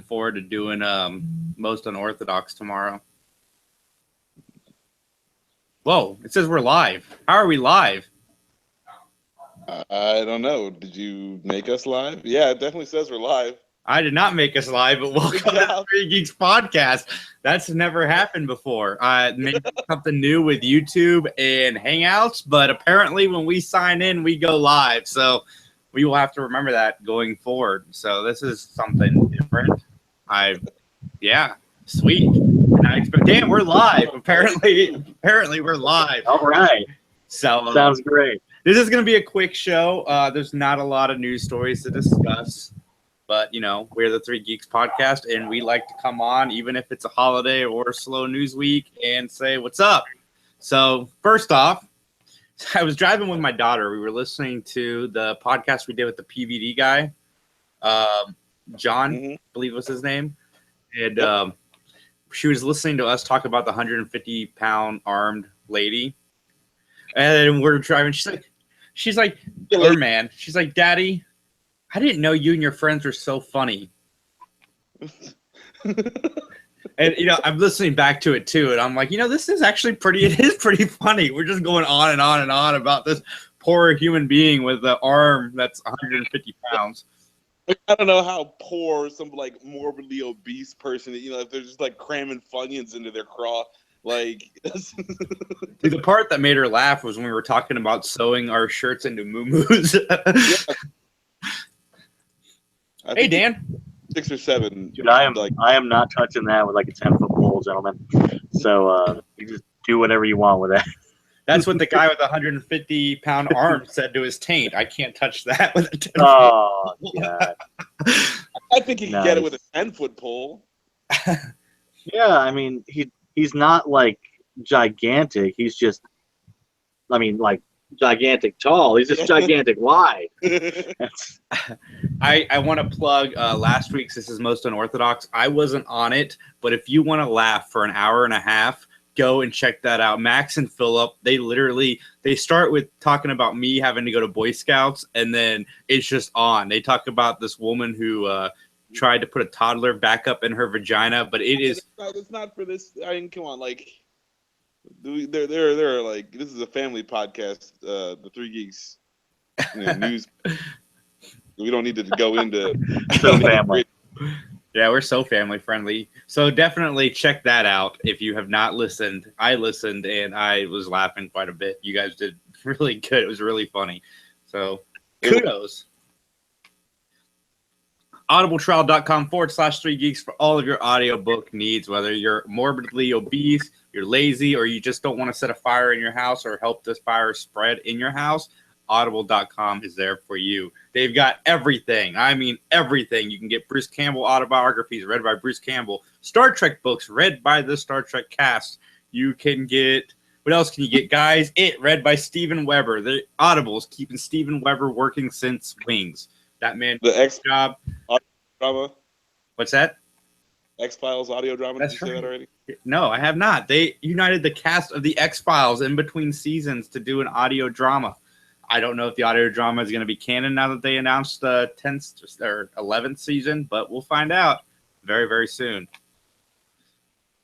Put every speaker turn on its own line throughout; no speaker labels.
forward to doing Most Unorthodox tomorrow. Whoa, it says we're live. How are we live?
I don't know. Did you make us live? Yeah, it definitely says we're live.
I did not make us live, but welcome to the Three Geeks podcast. That's never happened before. Maybe something new with YouTube and Hangouts, but apparently when we sign in, we go live. So we will have to remember that going forward. So this is something different. Yeah, sweet. And I expect, damn, we're live. Apparently we're live.
All right.
So
sounds great.
This is going to be a quick show. There's not a lot of news stories to discuss. But, you know, we're the Three Geeks podcast, and we like to come on, even if it's a holiday or a slow news week, and say, what's up? So, first off, I was driving with my daughter. We were listening to the podcast we did with the PVD guy, John, I believe was his name. And she was listening to us talk about the 150-pound armed lady. And we're driving. She's like, oh, man. She's like, Daddy, I didn't know you and your friends were so funny. And, you know, I'm listening back to it, too. And I'm like, you know, it is pretty funny. We're just going on and on and on about this poor human being with an arm that's 150 pounds.
I don't know how poor some, like, morbidly obese person, you know, if they're just, like, cramming Funyuns into their craw. Like,
Dude, the part that made her laugh was when we were talking about sewing our shirts into muumuus.
Yeah.
Hey, Dan.
6 or 7.
Dude, I am not touching that with like a 10-foot pole, gentlemen. So you just do whatever you want with that.
That's what the guy with the 150-pound arm said to his taint. I can't touch that with a 10-foot
pole. God.
I think he can get it with a 10-foot pole.
Yeah, I mean, he's not like gigantic. He's just, I mean, like, gigantic tall. He's just gigantic wide.
I want to plug last week's This Is Most Unorthodox. I wasn't on it, but if you want to laugh for an hour and a half, go and check that out. Max and Philip, they start with talking about me having to go to Boy Scouts, and then it's just on. They talk about this woman who tried to put a toddler back up in her vagina, but it's
not for this. I mean, come on, like, they're like, this is a family podcast, the Three Geeks, you know, news. We don't need to go into
so family.
Yeah, we're so family friendly. So definitely check that out if you have not listened. I listened and I was laughing quite a bit. You guys did really good. It was really funny. So kudos. audibletrial.com/3 geeks for all of your audiobook needs, whether you're morbidly obese, you're lazy, or you just don't want to set a fire in your house or help this fire spread in your house. Audible.com is there for you. They've got everything. I mean, everything. You can get Bruce Campbell autobiographies read by Bruce Campbell, Star Trek books read by the Star Trek cast. You can get, what else can you get, guys? It read by Steven Weber. The Audible's keeping Steven Weber working since Wings. That man,
the X
job.
Drama.
What's that?
X-Files audio drama.
That's
Did you say that already?
No, I have not. They united the cast of the X-Files in between seasons to do an audio drama. I don't know if the audio drama is going to be canon now that they announced the 10th or 11th season, but we'll find out very, very soon.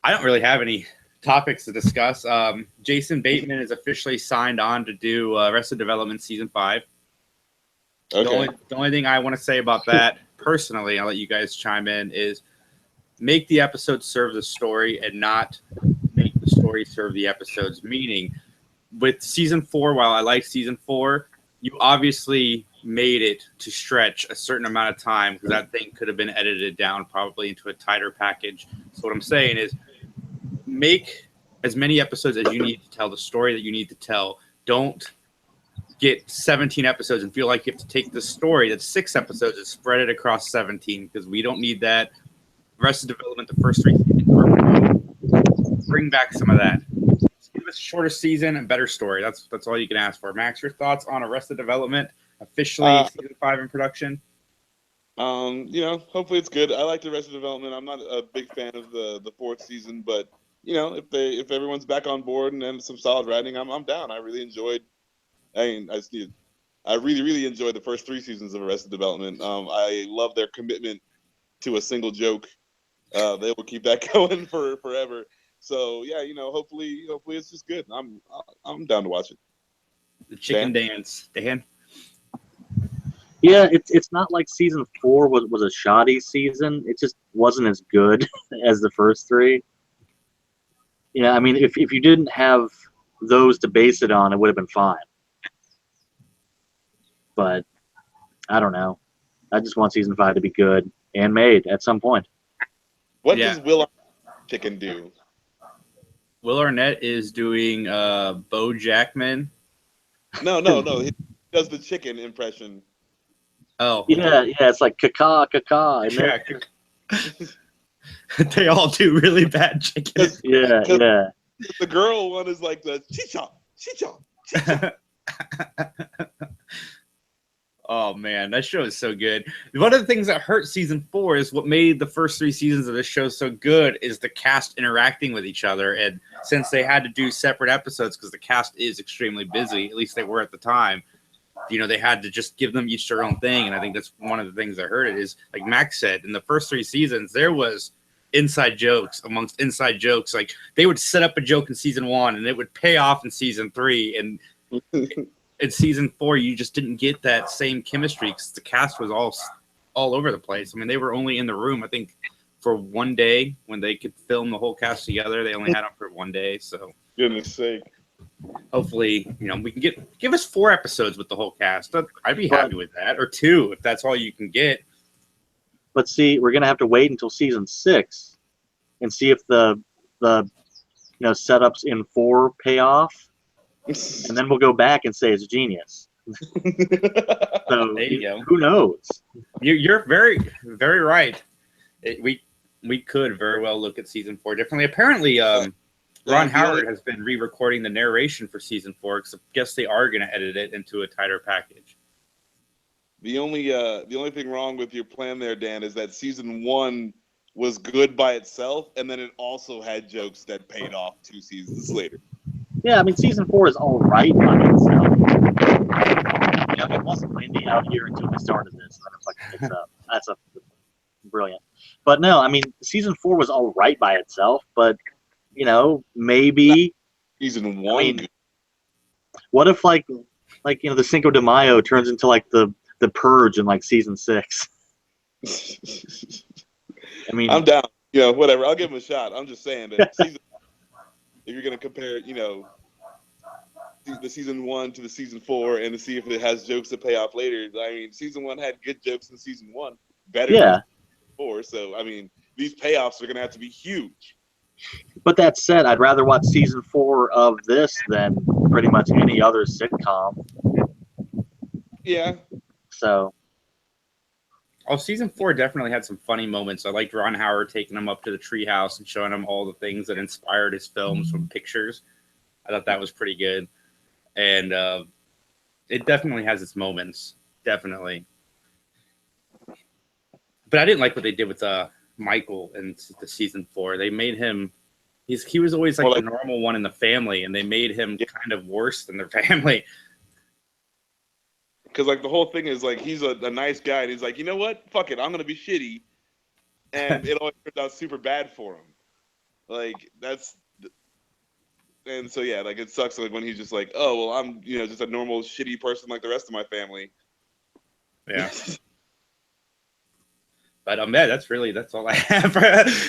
I don't really have any topics to discuss. Jason Bateman is officially signed on to do Arrested Development Season 5.
Okay.
The only thing I want to say about that, personally, I'll let you guys chime in, is make the episodes serve the story and not make the story serve the episodes. Meaning, with Season 4, while I like Season 4, you obviously made it to stretch a certain amount of time because that thing could have been edited down probably into a tighter package. So what I'm saying is make as many episodes as you need to tell the story that you need to tell. Don't get 17 episodes and feel like you have to take the story that's 6 episodes and spread it across 17 because we don't need that. Arrested Development, the first 3 seasons, bring back some of that. Give us a shorter season and better story. That's all you can ask for. Max, your thoughts on Arrested Development, officially Season 5 in production?
You know, hopefully it's good. I like the Arrested Development. I'm not a big fan of the 4th season, but you know, if everyone's back on board and then some solid writing, I'm down. I really enjoyed. I really enjoyed the first 3 seasons of Arrested Development. I love their commitment to a single joke. They will keep that going for forever. So yeah, hopefully it's just good. I'm down to watch it.
The chicken dance, Dan.
Yeah, it's not like season 4 was a shoddy season. It just wasn't as good as the first 3. Yeah, I mean, if you didn't have those to base it on, it would have been fine. But I don't know. I just want season 5 to be good and made at some point.
What does Will Chicken do?
Will Arnett is doing Bo Jackman.
No. He does the chicken impression.
Oh.
Yeah, it's like caca.
They all do really bad chicken.
Yeah.
The girl one is like the chicha.
Oh man, that show is so good. One of the things that hurt season 4 is what made the first 3 seasons of this show so good is the cast interacting with each other. And since they had to do separate episodes because the cast is extremely busy, at least they were at the time, they had to just give them each their own thing. And I think that's one of the things that hurt it is, like Max said, in the first 3 seasons, there was inside jokes amongst inside jokes. Like they would set up a joke in season 1 and it would pay off in season 3. And in season 4, you just didn't get that same chemistry because the cast was all over the place. I mean, they were only in the room, I think, for one day when they could film the whole cast together. They only had them for one day. So
goodness sake.
Hopefully, we can give us 4 episodes with the whole cast. I'd be happy with that, or 2 if that's all you can get.
But see, we're gonna have to wait until season 6 and see if the setups in 4 pay off, and then we'll go back and say it's genius. So
there you go.
Who knows?
You're very, very right. We could very well look at season 4 differently. Apparently, Ron Howard has been re-recording the narration for season 4 because I guess they are going to edit it into a tighter package.
The only thing wrong with your plan there, Dan, is that season 1 was good by itself, and then it also had jokes that paid off 2 seasons later.
Yeah, I mean, season 4 is all right by itself. It wasn't windy out here until we started this, and then it fucking picks up. That's brilliant. But no, I mean, season 4 was all right by itself, but maybe
season 1.
I mean, what if the Cinco de Mayo turns into like the Purge in like season 6? I mean,
I'm down. Whatever. I'll give him a shot. I'm just saying that if you're gonna compare, the season 1 to the season 4 and to see if it has jokes that pay off later. I mean, season 1 had good jokes in season 1, better than 4. So I mean, these payoffs are gonna have to be huge.
But that said, I'd rather watch season 4 of this than pretty much any other sitcom.
Yeah.
So.
Oh, season 4 definitely had some funny moments. I liked Ron Howard taking him up to the treehouse and showing him all the things that inspired his films from pictures. I thought that was pretty good. And it definitely has its moments. Definitely. But I didn't like what they did with Michael in the season 4. They made him he was always like the normal one in the family, and they made him kind of worse than their family.
Because the whole thing is he's a nice guy, and he's like, you know what? Fuck it, I'm gonna be shitty, and it always turns out super bad for him. And so yeah, it sucks when he's just like, oh well, I'm just a normal shitty person like the rest of my family.
Yeah. But that's all I have.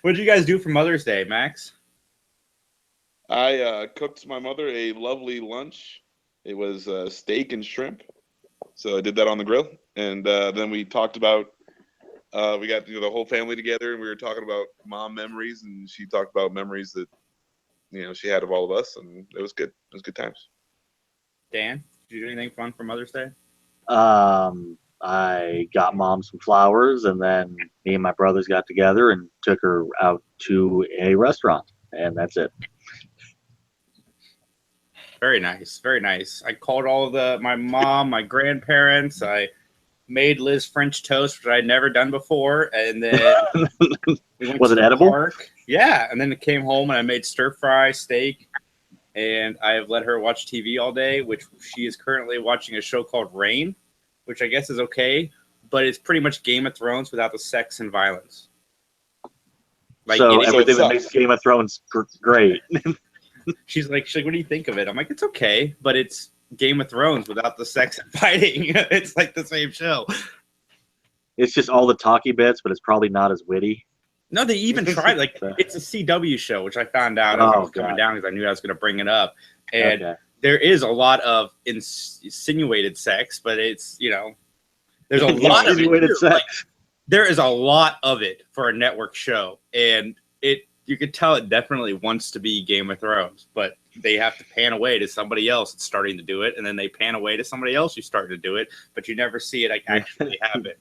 What did you guys do for Mother's Day, Max?
I cooked my mother a lovely lunch. It was steak and shrimp. So I did that on the grill, and then we talked about we got the whole family together, and we were talking about mom memories, and she talked about memories that she had of all of us, and it was good. It was good times.
Dan, did you do anything fun for Mother's Day?
I got mom some flowers, and then me and my brothers got together and took her out to a restaurant, and that's it.
Very nice, very nice. I called all of my mom, my grandparents. I made Liz French toast, which I'd never done before, and then we went
was
to
it
the
edible?
Park. Yeah, and then it came home and I made stir fry steak, and I have let her watch TV all day, which she is currently watching a show called Rain, which I guess is okay, but it's pretty much Game of Thrones without the sex and violence. Like,
so everything
so it
that makes Game of Thrones great.
she's like, what do you think of it? I'm like, it's okay, but it's Game of Thrones without the sex and fighting. It's like the same show.
It's just all the talky bits, but it's probably not as witty.
No, they even tried. Like, it's a CW show, which I found out as I was coming down because I knew I was going to bring it up. And there is a lot of insinuated sex, but it's, you know, there's a lot of insinuated sex. Like, there is a lot of it for a network show, and you could tell it definitely wants to be Game of Thrones, but they have to pan away to somebody else that's starting to do it, and then they pan away to somebody else who's starting to do it, but you never see it like actually happen.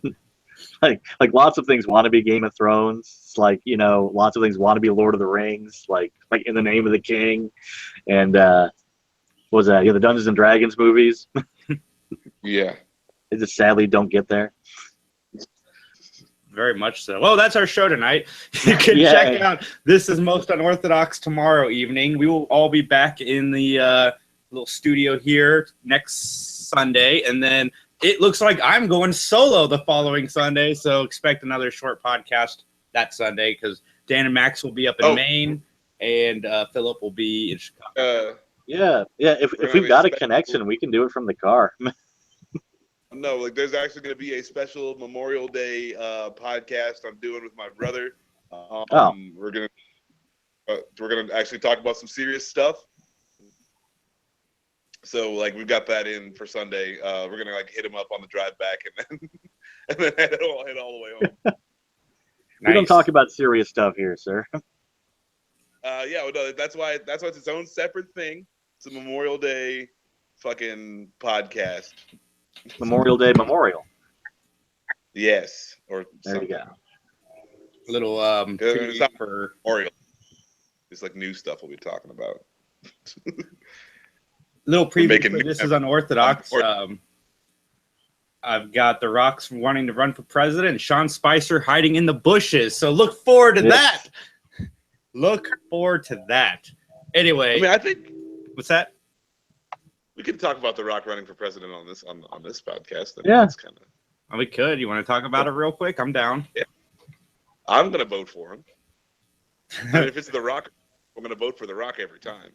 like lots of things want to be Game of Thrones. It's like, you know, lots of things want to be Lord of the Rings, like In the Name of the King, and what was that? Yeah, the Dungeons and Dragons movies.
Yeah,
they just sadly don't get there.
Very much so. Well, that's our show tonight. You can check out This Is Most Unorthodox tomorrow evening. We will all be back in the little studio here next Sunday, and then it looks like I'm going solo the following Sunday, so expect another short podcast that Sunday because Dan and Max will be up in Maine, and Philip will be in Chicago.
If we've got a connection, we can do it from the car.
No, like there's actually going to be a special Memorial Day podcast I'm doing with my brother. We're gonna actually talk about some serious stuff. So like we've got that in for Sunday. We're gonna like hit him up on the drive back and then head all the way home.
We don't talk about serious stuff here, sir.
Well, no, that's why it's its own separate thing. It's a Memorial Day fucking podcast.
Memorial Day memorial.
Yes, or
there
something.
you go.
A little
it's not
for
memorial. It's like new stuff we'll be talking about.
Little preview for This Is Unorthodox. I've got The Rock's wanting to run for president and Sean Spicer hiding in the bushes. So look forward to that. Look forward to that. Anyway,
I mean, I think
what's that?
We could talk about The Rock running for president on this podcast.
That's
kind of.
We could. You want to talk about it real quick? I'm down.
Yeah. I'm gonna vote for him. I mean, if it's The Rock, I'm gonna vote for The Rock every time.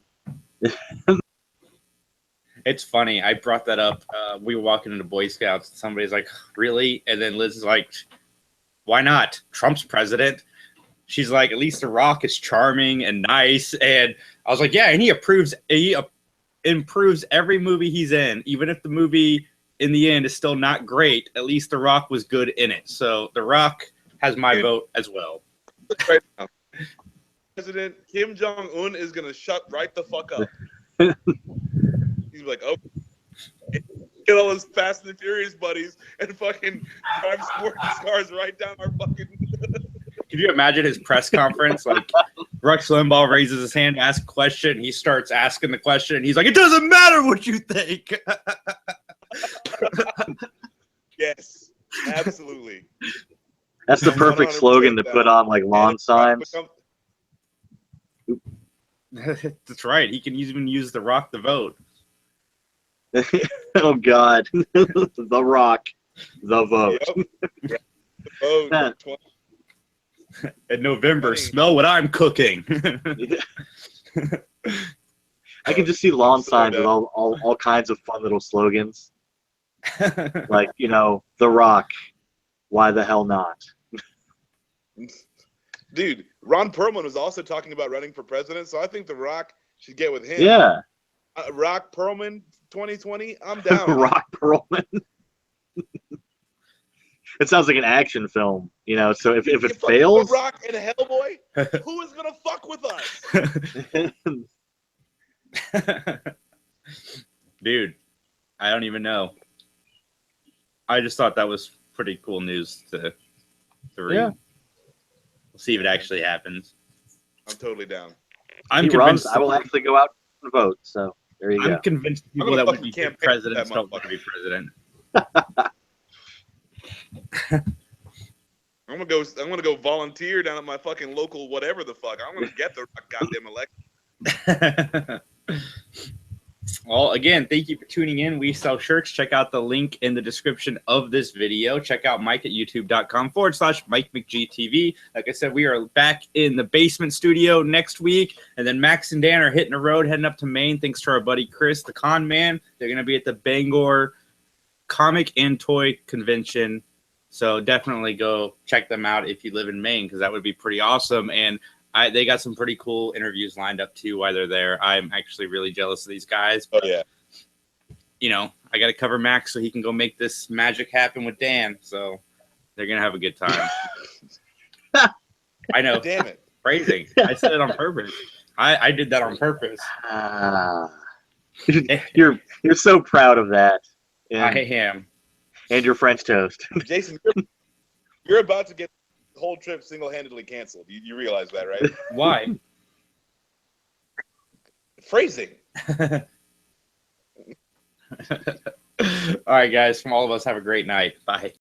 It's funny. I brought that up. We were walking into Boy Scouts. And somebody's like, "Really?" And then Liz is like, "Why not? Trump's president." She's like, "At least The Rock is charming and nice." And I was like, "Yeah," and he improves every movie he's in, even if the movie in the end is still not great. At least The Rock was good in it. So The Rock has my vote as well.
Right now, President Kim Jong-un is gonna shut right the fuck up. He's like, oh, get all his Fast and Furious buddies and fucking drive sports cars right down our fucking.
Can you imagine his press conference? Like, Rush Limbaugh raises his hand to ask a question. He starts asking the question, and he's like, "It doesn't matter what you think."
Yes, absolutely.
That's the perfect slogan to put on like lawn signs.
That's right. He can even use The Rock the vote.
Oh God, The Rock, the vote.
Yep. The vote.
In November, smell what I'm cooking.
I can just see lawn signs with all kinds of fun little slogans. Like, you know, The Rock, why the hell not?
Dude, Ron Perlman was also talking about running for president, so I think The Rock should get with him.
Yeah.
Rock Perlman 2020, I'm down.
Rock Perlman. It sounds like an action film, you know. So if it fails,
The Rock and Hellboy, who is gonna fuck with us?
Dude, I don't even know. I just thought that was pretty cool news to read. Yeah. We'll see if it actually happens.
I'm totally down.
I'm convinced. I will actually go out and vote. So there you go.
I'm convinced people that would be president don't want to be president.
I'm gonna go volunteer down at my fucking local whatever the fuck. I'm gonna get the goddamn election.
Well, again, thank you for tuning in. We sell shirts. Check out the link in the description of this video. Check out Mike at youtube.com/Mike McGTV. Like I said, we are back in the basement studio next week. And then Max and Dan are hitting the road, heading up to Maine, thanks to our buddy Chris, the con man. They're going to be at the Baugher Comic and Toy Convention. So definitely go check them out if you live in Maine, because that would be pretty awesome. And they got some pretty cool interviews lined up too while they're there. I'm actually really jealous of these guys.
Oh yeah.
You know, I got to cover Max so he can go make this magic happen with Dan. So they're gonna have a good time. I know.
Damn it.
Phrasing. I said it on purpose. I did that on purpose.
You're so proud of that.
I am.
And your French toast.
Jason, you're about to get the whole trip single-handedly canceled. You realize that, right?
Why?
Phrasing.
All right, guys. From all of us, have a great night. Bye.